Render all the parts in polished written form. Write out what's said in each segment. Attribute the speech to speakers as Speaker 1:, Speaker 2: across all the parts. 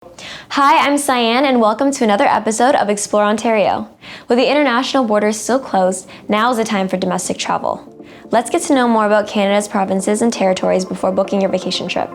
Speaker 1: Hi, I'm Cyan, and welcome to another episode of Explore Ontario. With the international borders still closed, now is the time for domestic travel. Let's get to know more about Canada's provinces and territories before booking your vacation trip.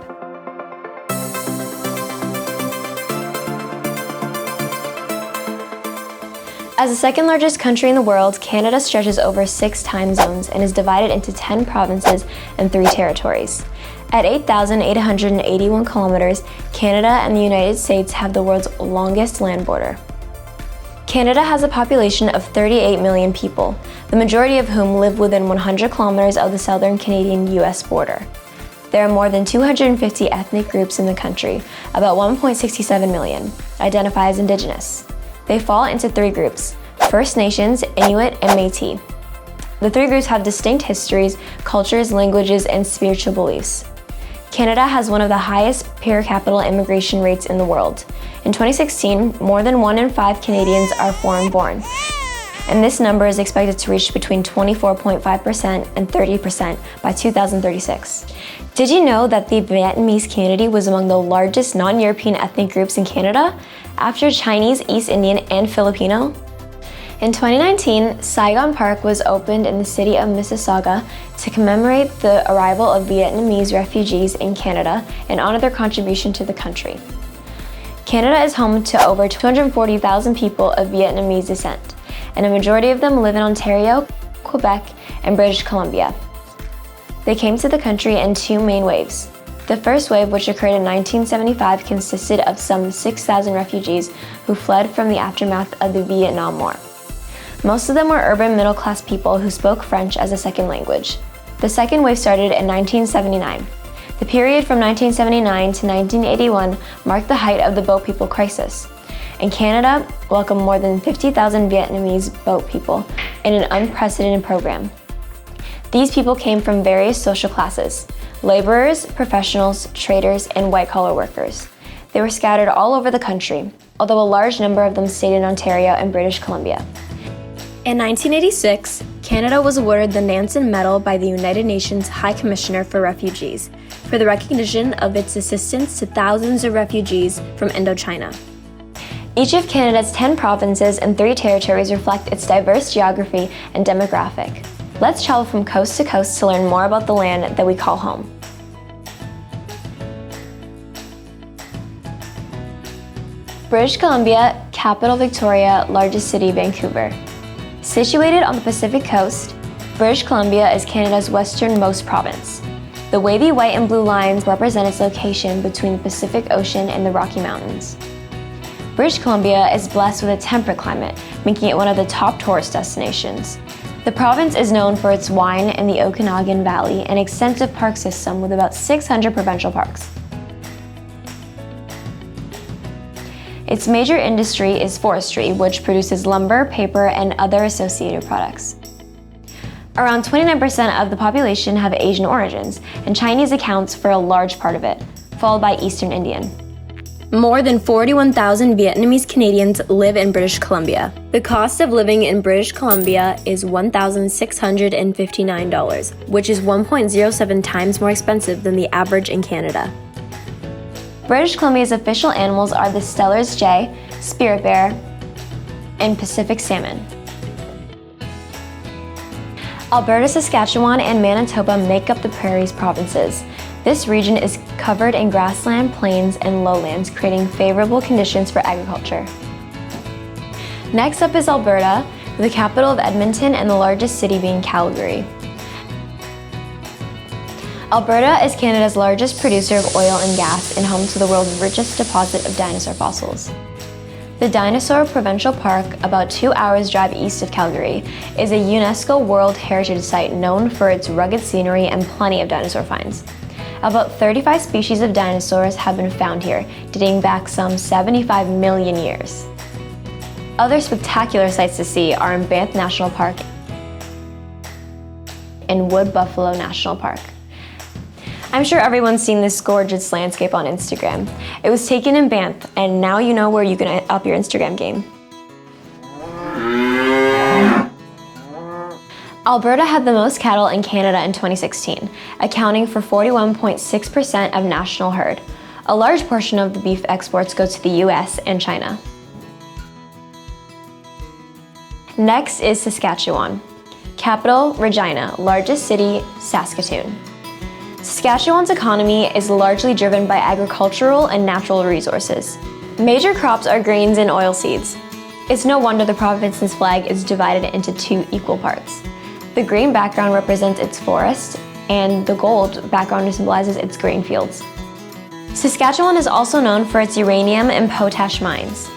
Speaker 1: As the second largest country in the world, Canada stretches over 6 time zones and is divided into 10 provinces and 3 territories. At 8,881 kilometers, Canada and the United States have the world's longest land border. Canada has a population of 38 million people, the majority of whom live within 100 kilometers of the southern Canadian-US border. There are more than 250 ethnic groups in the country, about 1.67 million, identify as Indigenous. They fall into 3 groups: First Nations, Inuit, and Métis. The 3 groups have distinct histories, cultures, languages, and spiritual beliefs. Canada has one of the highest per capita immigration rates in the world. In 2016, more than 1 in 5 Canadians are foreign-born, and this number is expected to reach between 24.5% and 30% by 2036. Did you know that the Vietnamese community was among the largest non-European ethnic groups in Canada, after Chinese, East Indian, and Filipino? In 2019, Saigon Park was opened in the city of Mississauga to commemorate the arrival of Vietnamese refugees in Canada and honor their contribution to the country. Canada is home to over 240,000 people of Vietnamese descent, and a majority of them live in Ontario, Quebec, and British Columbia. They came to the country in 2 main waves. The first wave, which occurred in 1975, consisted of some 6,000 refugees who fled from the aftermath of the Vietnam War. Most of them were urban middle-class people who spoke French as a second language. The second wave started in 1979. The period from 1979 to 1981 marked the height of the boat people crisis, and Canada welcomed more than 50,000 Vietnamese boat people in an unprecedented program. These people came from various social classes: laborers, professionals, traders, and white-collar workers. They were scattered all over the country, although a large number of them stayed in Ontario and British Columbia. In 1986, Canada was awarded the Nansen Medal by the United Nations High Commissioner for Refugees for the recognition of its assistance to thousands of refugees from Indochina. Each of Canada's 10 provinces and 3 territories reflect its diverse geography and demographic. Let's travel from coast to coast to learn more about the land that we call home. British Columbia, capital Victoria, largest city Vancouver. Situated on the Pacific coast, British Columbia is Canada's westernmost province. The wavy white and blue lines represent its location between the Pacific Ocean and the Rocky Mountains. British Columbia is blessed with a temperate climate, making it one of the top tourist destinations. The province is known for its wine and the Okanagan Valley, an extensive park system with about 600 provincial parks. Its major industry is forestry, which produces lumber, paper, and other associated products. Around 29% of the population have Asian origins, and Chinese accounts for a large part of it, followed by Eastern Indian. More than 41,000 Vietnamese Canadians live in British Columbia. The cost of living in British Columbia is $1,659, which is 1.07 times more expensive than the average in Canada. British Columbia's official animals are the Steller's jay, spirit bear, and Pacific salmon. Alberta, Saskatchewan, and Manitoba make up the Prairies provinces. This region is covered in grassland, plains, and lowlands, creating favorable conditions for agriculture. Next up is Alberta, the capital of Edmonton and the largest city being Calgary. Alberta is Canada's largest producer of oil and gas and home to the world's richest deposit of dinosaur fossils. The Dinosaur Provincial Park, about 2 hours drive east of Calgary, is a UNESCO World Heritage Site known for its rugged scenery and plenty of dinosaur finds. About 35 species of dinosaurs have been found here, dating back some 75 million years. Other spectacular sights to see are in Banff National Park and Wood Buffalo National Park. I'm sure everyone's seen this gorgeous landscape on Instagram. It was taken in Banff, and now you know where you can up your Instagram game. Alberta had the most cattle in Canada in 2016, accounting for 41.6% of national herd. A large portion of the beef exports go to the US and China. Next is Saskatchewan. Capital, Regina. Largest city, Saskatoon. Saskatchewan's economy is largely driven by agricultural and natural resources. Major crops are grains and oilseeds. It's no wonder the province's flag is divided into two equal parts. The green background represents its forest, and the gold background symbolizes its grain fields. Saskatchewan is also known for its uranium and potash mines.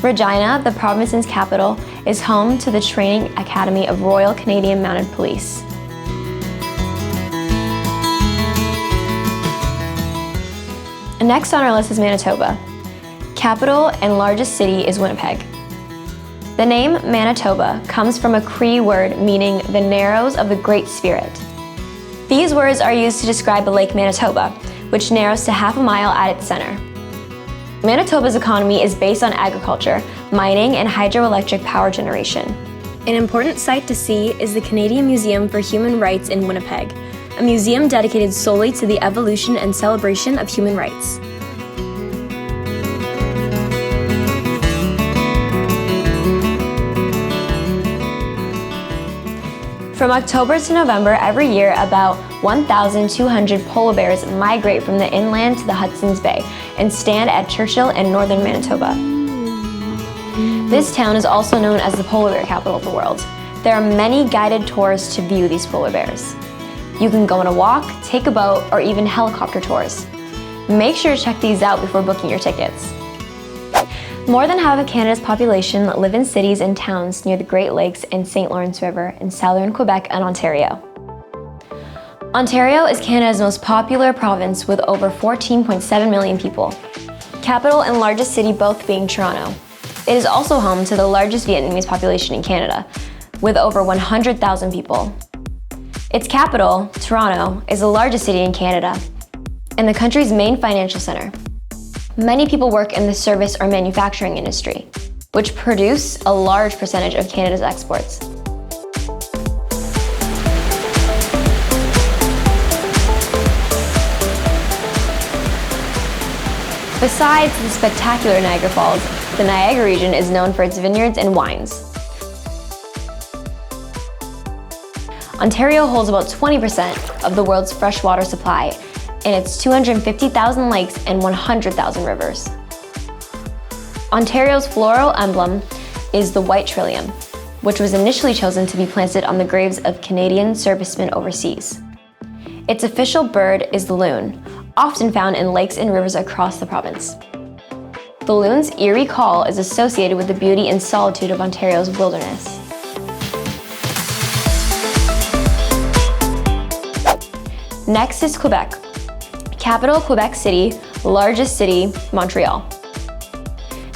Speaker 1: Regina, the province's capital, is home to the Training Academy of Royal Canadian Mounted Police. Next on our list is Manitoba. Capital and largest city is Winnipeg. The name Manitoba comes from a Cree word meaning the narrows of the Great Spirit. These words are used to describe Lake Manitoba, which narrows to half a mile at its center. Manitoba's economy is based on agriculture, mining, and hydroelectric power generation. An important site to see is the Canadian Museum for Human Rights in Winnipeg, a museum dedicated solely to the evolution and celebration of human rights. From October to November every year, about 1,200 polar bears migrate from the inland to the Hudson's Bay and stand at Churchill in northern Manitoba. This town is also known as the polar bear capital of the world. There are many guided tours to view these polar bears. You can go on a walk, take a boat, or even helicopter tours. Make sure to check these out before booking your tickets. More than half of Canada's population live in cities and towns near the Great Lakes and St. Lawrence River in southern Quebec and Ontario. Ontario is Canada's most popular province with over 14.7 million people. Capital and largest city both being Toronto. It is also home to the largest Vietnamese population in Canada, with over 100,000 people. Its capital, Toronto, is the largest city in Canada and the country's main financial center. Many people work in the service or manufacturing industry, which produce a large percentage of Canada's exports. Besides the spectacular Niagara Falls, the Niagara region is known for its vineyards and wines. Ontario holds about 20% of the world's freshwater supply, and its 250,000 lakes and 100,000 rivers. Ontario's floral emblem is the white trillium, which was initially chosen to be planted on the graves of Canadian servicemen overseas. Its official bird is the loon, often found in lakes and rivers across the province. The loon's eerie call is associated with the beauty and solitude of Ontario's wilderness. Next is Quebec. Capital, Quebec City. Largest city, Montreal.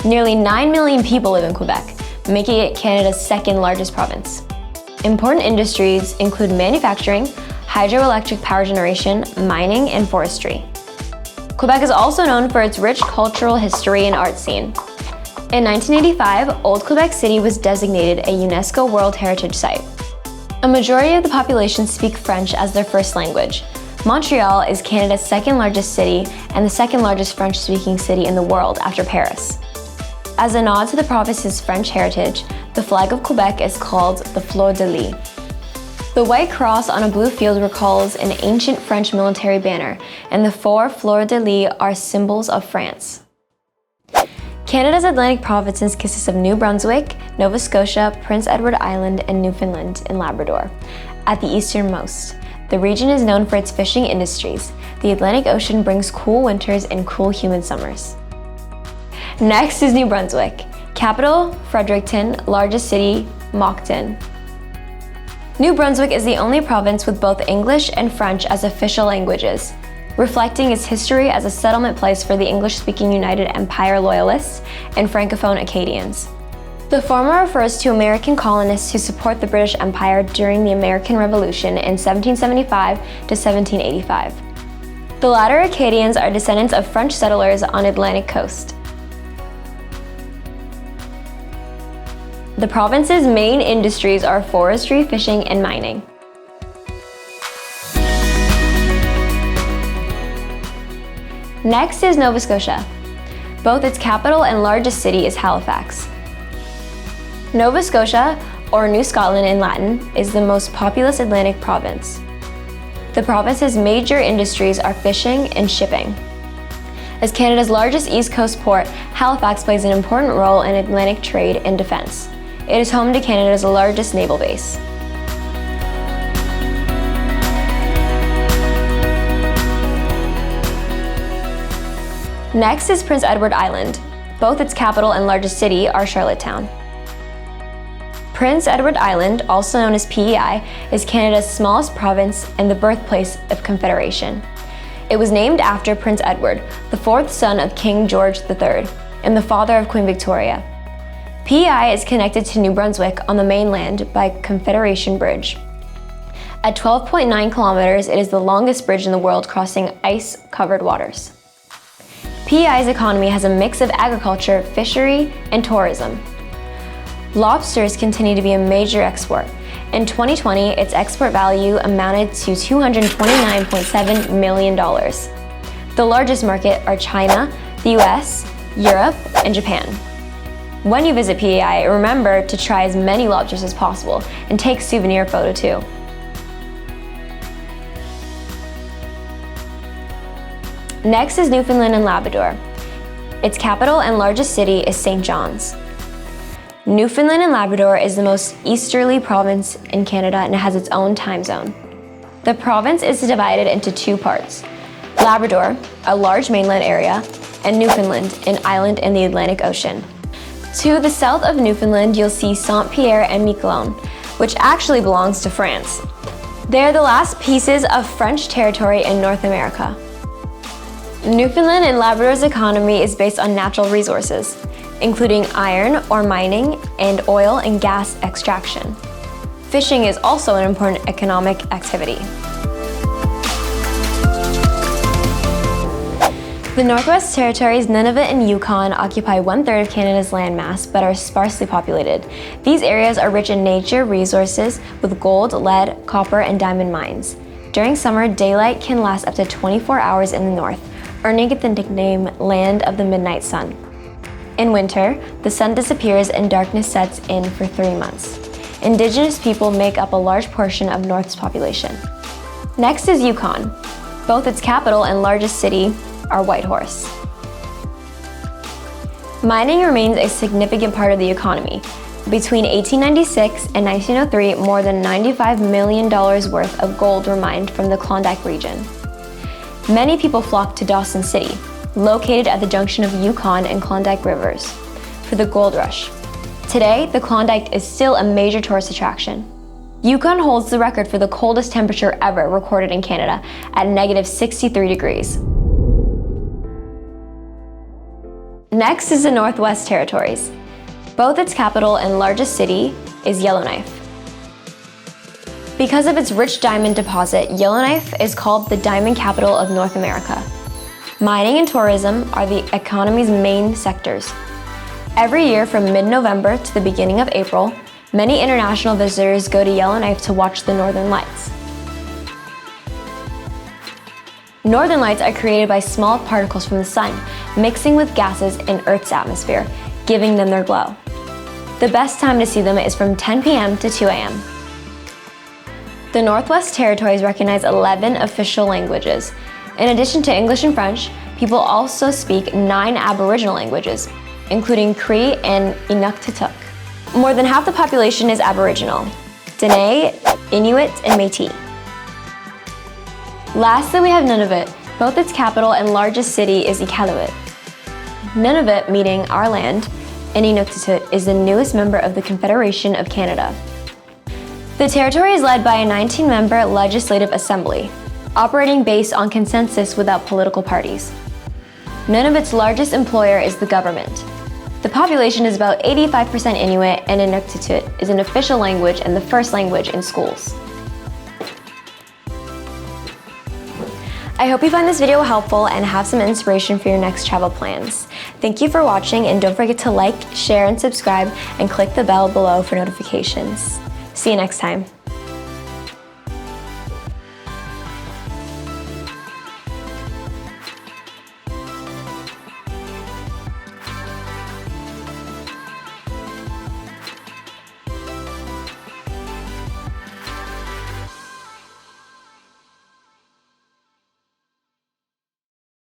Speaker 1: Nearly 9 million people live in Quebec, making it Canada's second largest province. Important industries include manufacturing, hydroelectric power generation, mining, and forestry. Quebec is also known for its rich cultural history and art scene. In 1985, Old Quebec City was designated a UNESCO World Heritage Site. A majority of the population speak French as their first language. Montreal is Canada's second largest city and the second largest French-speaking city in the world after Paris. As a nod to the province's French heritage, the flag of Quebec is called the Fleur de Lis. The white cross on a blue field recalls an ancient French military banner, and the four fleurs de lis are symbols of France. Canada's Atlantic provinces consist of New Brunswick, Nova Scotia, Prince Edward Island, and Newfoundland and Labrador. At the easternmost, the region is known for its fishing industries. The Atlantic Ocean brings cool winters and cool humid summers. Next is New Brunswick. Capital, Fredericton. Largest city, Moncton. New Brunswick is the only province with both English and French as official languages, reflecting its history as a settlement place for the English-speaking United Empire Loyalists and Francophone Acadians. The former refers to American colonists who support the British Empire during the American Revolution in 1775 to 1785. The latter Acadians are descendants of French settlers on the Atlantic coast. The province's main industries are forestry, fishing, and mining. Next is Nova Scotia. Both its capital and largest city is Halifax. Nova Scotia, or New Scotland in Latin, is the most populous Atlantic province. The province's major industries are fishing and shipping. As Canada's largest East Coast port, Halifax plays an important role in Atlantic trade and defense. It is home to Canada's largest naval base. Next is Prince Edward Island. Both its capital and largest city are Charlottetown. Prince Edward Island, also known as PEI, is Canada's smallest province and the birthplace of Confederation. It was named after Prince Edward, the fourth son of King George III, and the father of Queen Victoria. PEI is connected to New Brunswick on the mainland by Confederation Bridge. At 12.9 kilometers, it is the longest bridge in the world crossing ice-covered waters. PEI's economy has a mix of agriculture, fishery, and tourism. Lobsters continue to be a major export. In 2020, its export value amounted to $229.7 million. The largest market are China, the US, Europe, and Japan. When you visit PEI, remember to try as many lobsters as possible and take a souvenir photo too. Next is Newfoundland and Labrador. Its capital and largest city is St. John's. Newfoundland and Labrador is the most easterly province in Canada and it has its own time zone. The province is divided into two parts: Labrador, a large mainland area, and Newfoundland, an island in the Atlantic Ocean. To the south of Newfoundland, you'll see Saint-Pierre and Miquelon, which actually belongs to France. They are the last pieces of French territory in North America. Newfoundland and Labrador's economy is based on natural resources, including iron ore mining and oil and gas extraction. Fishing is also an important economic activity. The Northwest Territories, Nunavut and Yukon occupy 1/3 of Canada's landmass but are sparsely populated. These areas are rich in nature resources with gold, lead, copper, and diamond mines. During summer, daylight can last up to 24 hours in the north, earning it the nickname Land of the Midnight Sun. In winter, the sun disappears and darkness sets in for 3 months. Indigenous people make up a large portion of North's population. Next is Yukon. Both its capital and largest city are Whitehorse. Mining remains a significant part of the economy. Between 1896 and 1903, more than $95 million worth of gold were mined from the Klondike region. Many people flock to Dawson City, located at the junction of Yukon and Klondike rivers, for the gold rush. Today, the Klondike is still a major tourist attraction. Yukon holds the record for the coldest temperature ever recorded in Canada at -63 degrees. Next is the Northwest Territories. Both its capital and largest city is Yellowknife. Because of its rich diamond deposit, Yellowknife is called the diamond capital of North America. Mining and tourism are the economy's main sectors. Every year from mid-November to the beginning of April, many international visitors go to Yellowknife to watch the Northern Lights. Northern Lights are created by small particles from the sun, mixing with gases in Earth's atmosphere, giving them their glow. The best time to see them is from 10 p.m. to 2 a.m. The Northwest Territories recognize 11 official languages. In addition to English and French, people also speak 9 Aboriginal languages, including Cree and Inuktitut. More than half the population is Aboriginal: Dene, Inuit, and Métis. Lastly, we have Nunavut. Both its capital and largest city is Iqaluit. Nunavut, meaning our land, and Inuktitut is the newest member of the Confederation of Canada. The territory is led by a 19-member legislative assembly, operating based on consensus without political parties. Nunavut's largest employer is the government. The population is about 85% Inuit, and Inuktitut is an official language and the first language in schools. I hope you find this video helpful and have some inspiration for your next travel plans. Thank you for watching, and don't forget to like, share, and subscribe, and click the bell below for notifications. See you next time.